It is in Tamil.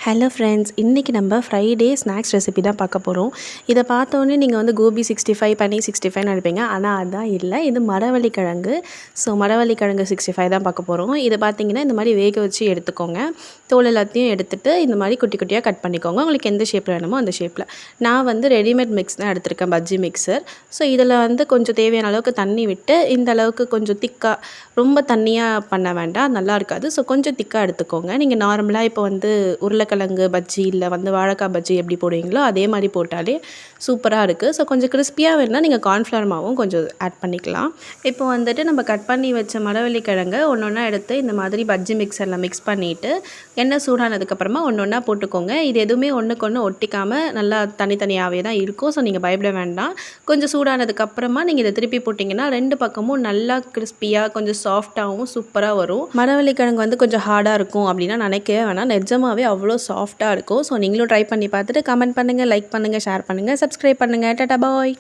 ஹலோ ஃப்ரெண்ட்ஸ், இன்றைக்கி நம்ம ஃப்ரைடே ஸ்நாக்ஸ் ரெசிபி தான் பார்க்க போகிறோம். இதை பார்த்தோன்னே நீங்கள் வந்து கோபி 65 பன்னீர் 65 நினைப்பீங்க. ஆனால் அதுதான் இல்லை, இது மரவள்ளிக்கிழங்கு. ஸோ மரவள்ளிக்கிழங்கு 65 தான் பார்க்க போகிறோம். இதை பார்த்தீங்கன்னா இந்த மாதிரி வேக வச்சு எடுத்துக்கோங்க. தோல் எல்லாத்தையும் எடுத்துகிட்டு இந்த மாதிரி குட்டி குட்டியாக கட் பண்ணிக்கோங்க. உங்களுக்கு எந்த ஷேப்பில் வேணுமோ அந்த ஷேப்பில். நான் வந்து ரெடிமேட் மிக்ஸ் தான் எடுத்திருக்கேன், பஜ்ஜி மிக்சர். ஸோ இதில் வந்து கொஞ்சம் தேவையான அளவுக்கு தண்ணி விட்டு இந்த அளவுக்கு கொஞ்சம் திக்காக, ரொம்ப தண்ணியாக பண்ண வேண்டாம், நல்லா இருக்காது. ஸோ கொஞ்சம் திக்காக எடுத்துக்கோங்க. நீங்கள் நார்மலாக இப்போ வந்து உருளைக்கிழங்கு பஜ்ஜி இல்லை வந்து வாழைக்காய் பஜ்ஜி எப்படி போடுவீங்களோ அதே மாதிரி போட்டாலே சூப்பராக இருக்குது. ஸோ கொஞ்சம் கிறிஸ்பியாக வேணுன்னா நீங்கள் கார்ன்ஃப்ளவர் மாவும் கொஞ்சம் ஆட் பண்ணிக்கலாம். இப்போ வந்துட்டு நம்ம கட் பண்ணி வச்ச மரவள்ளிக்கிழங்கு ஒன்று ஒன்றா எடுத்து இந்த மாதிரி பஜ்ஜி மிக்சரில் மிக்ஸ் பண்ணிவிட்டு எண்ணெய் சூடானதுக்கப்புறமா ஒன்று ஒன்றா போட்டுக்கோங்க. இது எதுவுமே ஒன்றுக்கு ஒன்று ஒட்டிக்காமல் நல்லா தனித்தனியாகவே தான் இருக்கும். ஸோ நீங்கள் பயப்பட வேண்டாம். கொஞ்சம் சூடானதுக்கப்புறமா நீங்கள் இதை திருப்பி போட்டிங்கன்னா ரெண்டு பக்கமும் நல்லா கிறிஸ்பியாக கொஞ்சம் சாஃப்டாகவும் சூப்பராக வரும். மரவள்ளிக்கிழங்கு வந்து கொஞ்சம் ஹார்டாக இருக்கும் அப்படின்னா நினைக்கவே வேணாம், நிஜமாகவே அவ்வளோ சாஃப்டாக இருக்கும். ஸோ நீங்களும் ட்ரை பண்ணி பார்த்துட்டு கமெண்ட் பண்ணுங்கள், லைக் பண்ணுங்கள், ஷேர் பண்ணுங்கள், சப்ஸ்கிரைப் பண்ணுங்கள். டாடா பாய்.